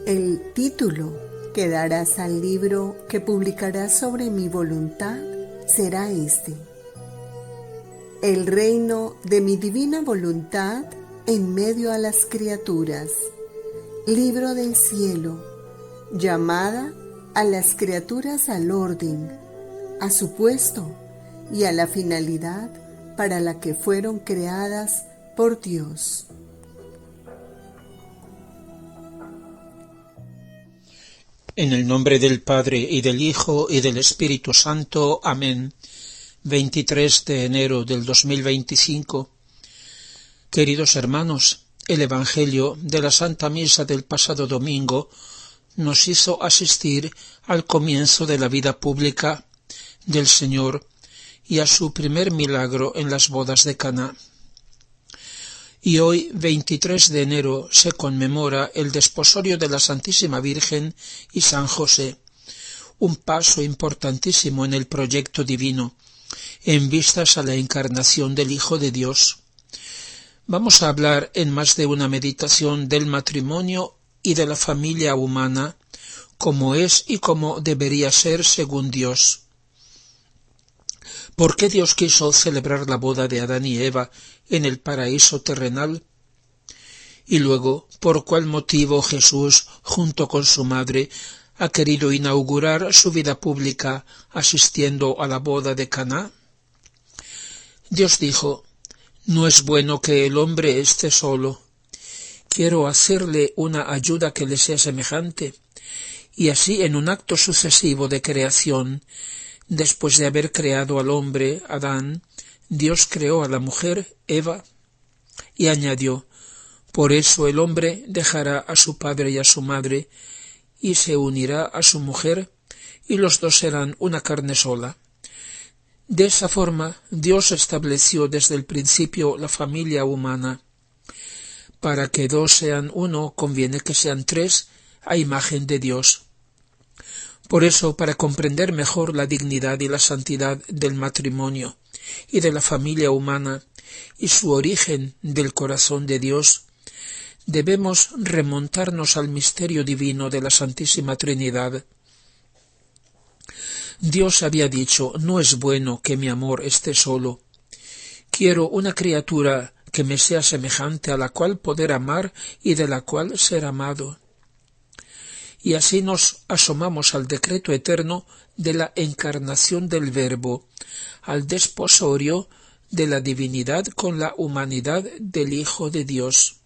El título que darás al libro que publicarás sobre mi voluntad será este: El reino de mi divina voluntad en medio a las criaturas. Libro del cielo, llamada a las criaturas al orden, a su puesto y a la finalidad para la que fueron creadas por Dios. En el nombre del Padre, y del Hijo, y del Espíritu Santo. Amén. 23 de enero del 2025. Queridos hermanos, el Evangelio de la Santa Misa del pasado domingo nos hizo asistir al comienzo de la vida pública del Señor y a su primer milagro en las bodas de Caná. Y hoy, 23 de enero, se conmemora el desposorio de la Santísima Virgen y San José, un paso importantísimo en el proyecto divino, en vistas a la encarnación del Hijo de Dios. Vamos a hablar en más de una meditación del matrimonio y de la familia humana, como es y como debería ser según Dios. ¿Por qué Dios quiso celebrar la boda de Adán y Eva en el paraíso terrenal? Y luego, ¿por cuál motivo Jesús, junto con su madre, ha querido inaugurar su vida pública asistiendo a la boda de Caná? Dios dijo: «No es bueno que el hombre esté solo. Quiero hacerle una ayuda que le sea semejante». Y así, en un acto sucesivo de creación, después de haber creado al hombre, Adán, Dios creó a la mujer, Eva, y añadió: «Por eso el hombre dejará a su padre y a su madre, y se unirá a su mujer, y los dos serán una carne sola». De esa forma, Dios estableció desde el principio la familia humana. Para que dos sean uno, conviene que sean tres, a imagen de Dios. Por eso, para comprender mejor la dignidad y la santidad del matrimonio y de la familia humana y su origen del corazón de Dios, debemos remontarnos al misterio divino de la Santísima Trinidad. Dios había dicho: «No es bueno que mi amor esté solo. Quiero una criatura que me sea semejante, a la cual poder amar y de la cual ser amado». Y así nos asomamos al decreto eterno de la encarnación del Verbo, al desposorio de la divinidad con la humanidad del Hijo de Dios.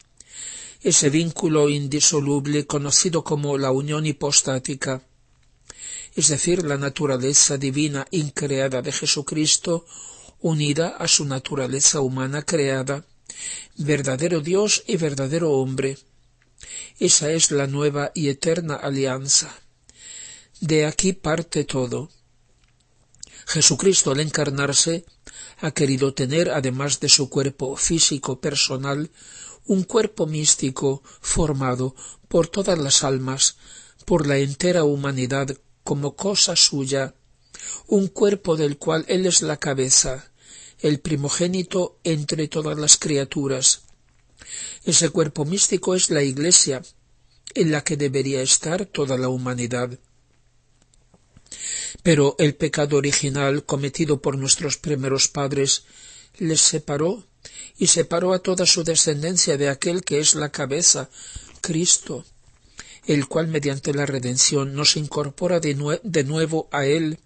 Ese vínculo indisoluble conocido como la unión hipostática, es decir, la naturaleza divina increada de Jesucristo unida a su naturaleza humana creada, verdadero Dios y verdadero hombre. Esa es la nueva y eterna alianza. De aquí parte todo. Jesucristo, al encarnarse, ha querido tener, además de su cuerpo físico personal, un cuerpo místico formado por todas las almas, por la entera humanidad como cosa suya, un cuerpo del cual Él es la cabeza, el primogénito entre todas las criaturas. Ese cuerpo místico es la Iglesia, en la que debería estar toda la humanidad. Pero el pecado original cometido por nuestros primeros padres les separó, y separó a toda su descendencia de aquel que es la cabeza, Cristo, el cual mediante la redención nos incorpora de nuevo a Él.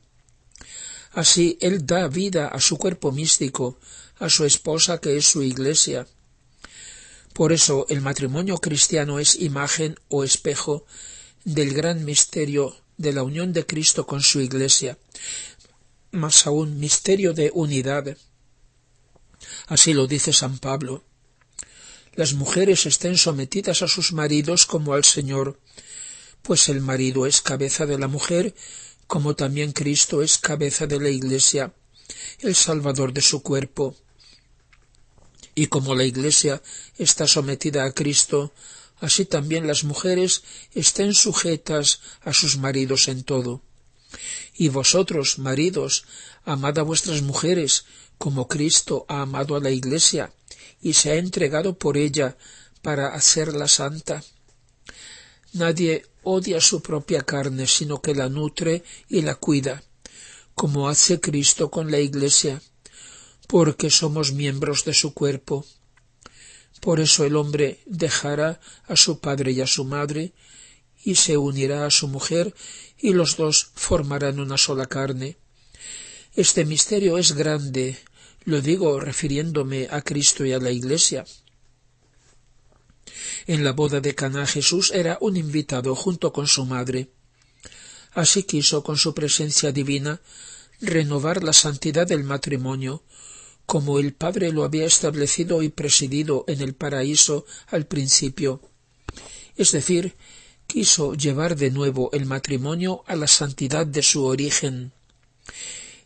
Así Él da vida a su cuerpo místico, a su esposa que es su Iglesia. Por eso el matrimonio cristiano es imagen o espejo del gran misterio de la unión de Cristo con su Iglesia, más aún misterio de unidad. Así lo dice San Pablo: «Las mujeres estén sometidas a sus maridos como al Señor, pues el marido es cabeza de la mujer, como también Cristo es cabeza de la Iglesia, el Salvador de su cuerpo. Y como la Iglesia está sometida a Cristo, así también las mujeres estén sujetas a sus maridos en todo. Y vosotros, maridos, amad a vuestras mujeres, como Cristo ha amado a la Iglesia, y se ha entregado por ella para hacerla santa». Nadie odia su propia carne, sino que la nutre y la cuida, como hace Cristo con la Iglesia, porque somos miembros de su cuerpo. Por eso el hombre dejará a su padre y a su madre, y se unirá a su mujer, y los dos formarán una sola carne. Este misterio es grande, lo digo refiriéndome a Cristo y a la Iglesia. En la boda de Caná Jesús era un invitado junto con su madre. Así quiso, con su presencia divina, renovar la santidad del matrimonio, como el Padre lo había establecido y presidido en el paraíso al principio. Es decir, quiso llevar de nuevo el matrimonio a la santidad de su origen.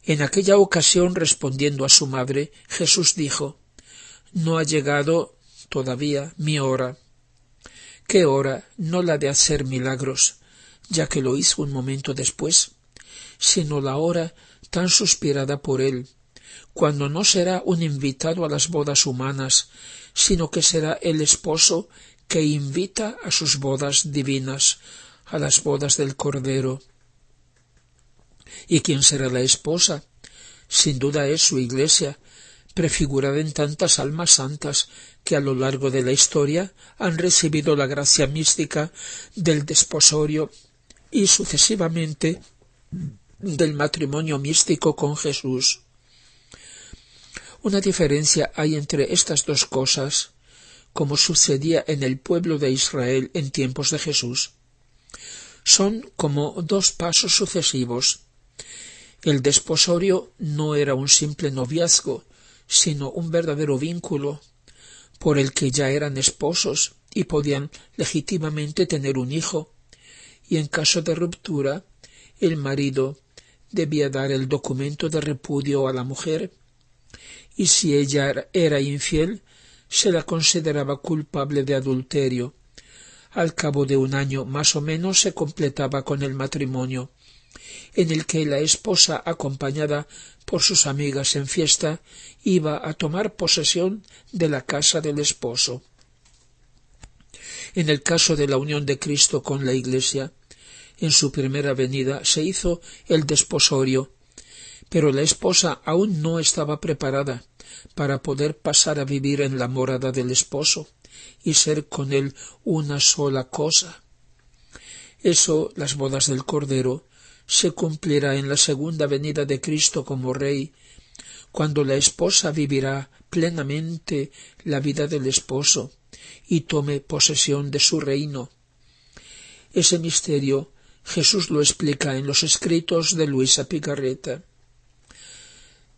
En aquella ocasión, respondiendo a su madre, Jesús dijo: «No ha llegado todavía mi hora». ¿Qué hora? No la de hacer milagros, ya que lo hizo un momento después, sino la hora tan suspirada por él, cuando no será un invitado a las bodas humanas, sino que será el esposo que invita a sus bodas divinas, a las bodas del Cordero. ¿Y quién será la esposa? Sin duda es su Iglesia, prefigurada en tantas almas santas que a lo largo de la historia han recibido la gracia mística del desposorio y sucesivamente del matrimonio místico con Jesús. Una diferencia hay entre estas dos cosas, como sucedía en el pueblo de Israel en tiempos de Jesús. Son como dos pasos sucesivos. El desposorio no era un simple noviazgo, sino un verdadero vínculo, por el que ya eran esposos y podían legítimamente tener un hijo, y en caso de ruptura, el marido debía dar el documento de repudio a la mujer, y si ella era infiel, se la consideraba culpable de adulterio. Al cabo de un año más o menos se completaba con el matrimonio, en el que la esposa, acompañada por sus amigas en fiesta, iba a tomar posesión de la casa del esposo. En el caso de la unión de Cristo con la Iglesia, en su primera venida se hizo el desposorio, pero la esposa aún no estaba preparada para poder pasar a vivir en la morada del esposo y ser con él una sola cosa. Eso, las bodas del Cordero, se cumplirá en la segunda venida de Cristo como Rey, cuando la esposa vivirá plenamente la vida del esposo y tome posesión de su reino. Ese misterio Jesús lo explica en los escritos de Luisa Picarreta.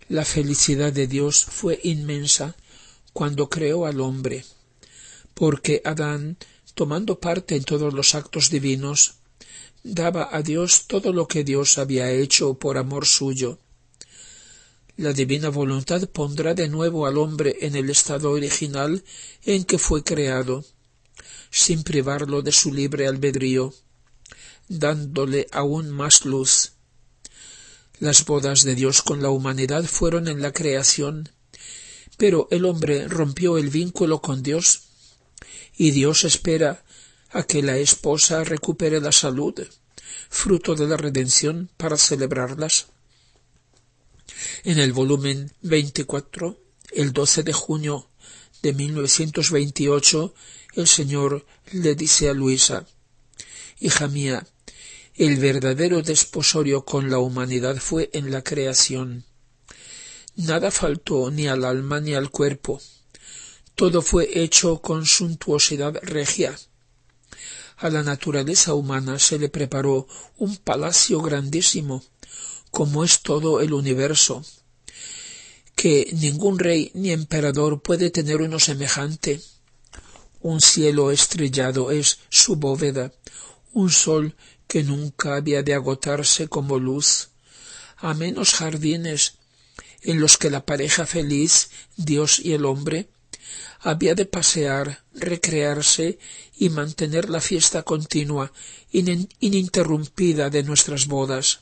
La felicidad de Dios fue inmensa cuando creó al hombre, porque Adán, tomando parte en todos los actos divinos, daba a Dios todo lo que Dios había hecho por amor suyo. La divina voluntad pondrá de nuevo al hombre en el estado original en que fue creado, sin privarlo de su libre albedrío, dándole aún más luz. Las bodas de Dios con la humanidad fueron en la creación, pero el hombre rompió el vínculo con Dios, y Dios espera a que la esposa recupere la salud, fruto de la redención, para celebrarlas. En el volumen 24, el 12 de junio de 1928, el Señor le dice a Luisa: «Hija mía, el verdadero desposorio con la humanidad fue en la creación. Nada faltó ni al alma ni al cuerpo. Todo fue hecho con suntuosidad regia. A la naturaleza humana se le preparó un palacio grandísimo, como es todo el universo, que ningún rey ni emperador puede tener uno semejante. Un cielo estrellado es su bóveda, un sol que nunca había de agotarse como luz, amenos jardines en los que la pareja feliz, Dios y el hombre, había de pasear, recrearse y mantener la fiesta continua, ininterrumpida de nuestras bodas.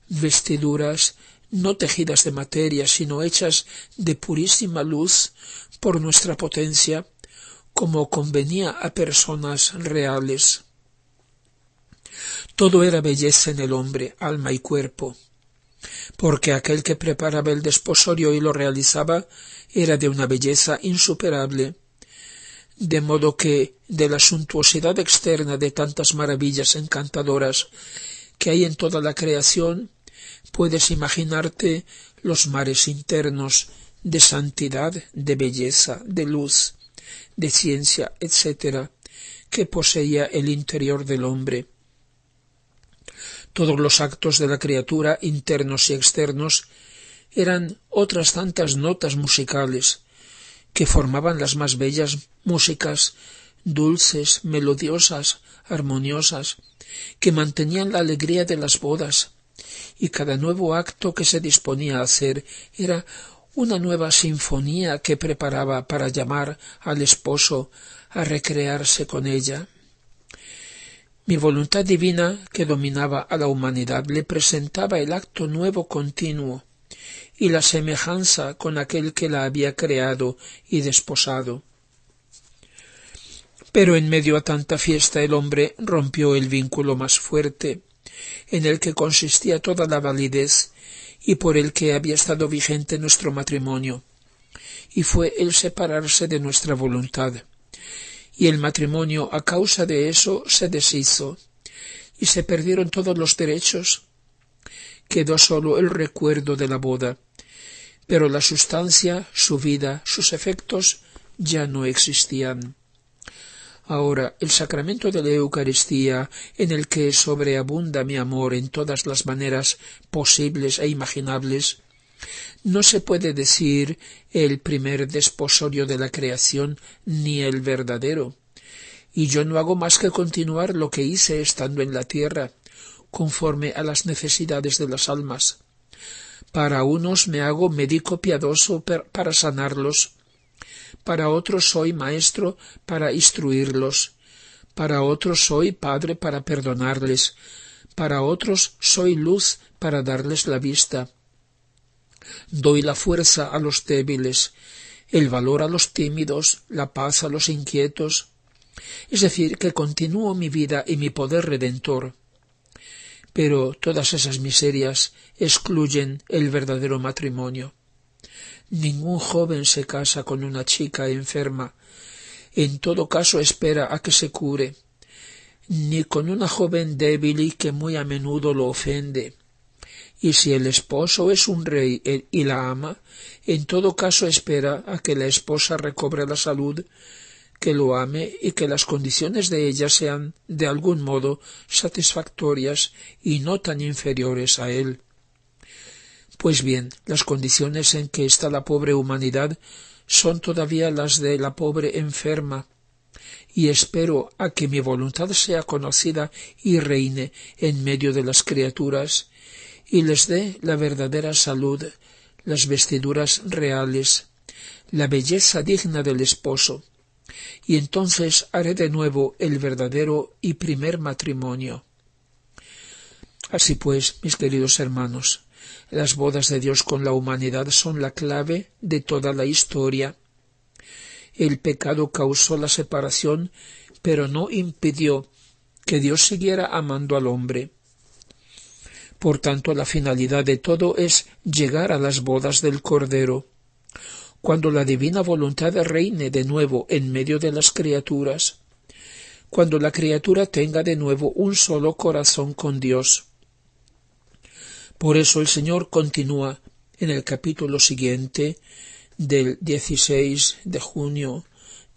Vestiduras no tejidas de materia, sino hechas de purísima luz por nuestra potencia, como convenía a personas reales. Todo era belleza en el hombre, alma y cuerpo, porque aquel que preparaba el desposorio y lo realizaba era de una belleza insuperable, de modo que de la suntuosidad externa de tantas maravillas encantadoras que hay en toda la creación, puedes imaginarte los mares internos de santidad, de belleza, de luz, de ciencia, etc., que poseía el interior del hombre. Todos los actos de la criatura, internos y externos, eran otras tantas notas musicales que formaban las más bellas músicas, dulces, melodiosas, armoniosas, que mantenían la alegría de las bodas, y cada nuevo acto que se disponía a hacer era una nueva sinfonía que preparaba para llamar al esposo a recrearse con ella. Mi voluntad divina, que dominaba a la humanidad, le presentaba el acto nuevo continuo y la semejanza con aquel que la había creado y desposado. Pero en medio a tanta fiesta el hombre rompió el vínculo más fuerte, en el que consistía toda la validez y por el que había estado vigente nuestro matrimonio, y fue el separarse de nuestra voluntad. Y el matrimonio, a causa de eso, se deshizo, y se perdieron todos los derechos. Quedó solo el recuerdo de la boda, pero la sustancia, su vida, sus efectos ya no existían. Ahora, el sacramento de la Eucaristía, en el que sobreabunda mi amor en todas las maneras posibles e imaginables, no se puede decir el primer desposorio de la creación ni el verdadero, y yo no hago más que continuar lo que hice estando en la tierra, conforme a las necesidades de las almas. Para unos me hago médico piadoso para sanarlos, para otros soy maestro para instruirlos, para otros soy padre para perdonarles, para otros soy luz para darles la vista. Doy la fuerza a los débiles, el valor a los tímidos, la paz a los inquietos. Es decir, que continúo mi vida y mi poder redentor. Pero todas esas miserias excluyen el verdadero matrimonio. Ningún joven se casa con una chica enferma. En todo caso espera a que se cure. Ni con una joven débil y que muy a menudo lo ofende. Y si el esposo es un rey y la ama, en todo caso espera a que la esposa recobre la salud, que lo ame y que las condiciones de ella sean de algún modo satisfactorias y no tan inferiores a él. Pues bien, las condiciones en que está la pobre humanidad son todavía las de la pobre enferma, y espero a que mi voluntad sea conocida y reine en medio de las criaturas, y les dé la verdadera salud, las vestiduras reales, la belleza digna del esposo, y entonces haré de nuevo el verdadero y primer matrimonio. Así pues, mis queridos hermanos, las bodas de Dios con la humanidad son la clave de toda la historia. El pecado causó la separación, pero no impidió que Dios siguiera amando al hombre. Por tanto, la finalidad de todo es llegar a las bodas del Cordero, cuando la divina voluntad reine de nuevo en medio de las criaturas, cuando la criatura tenga de nuevo un solo corazón con Dios. Por eso el Señor continúa en el capítulo siguiente del 16 de junio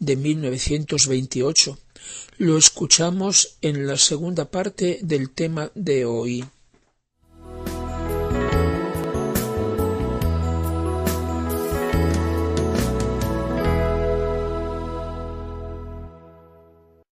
de 1928. Lo escuchamos en la segunda parte del tema de hoy.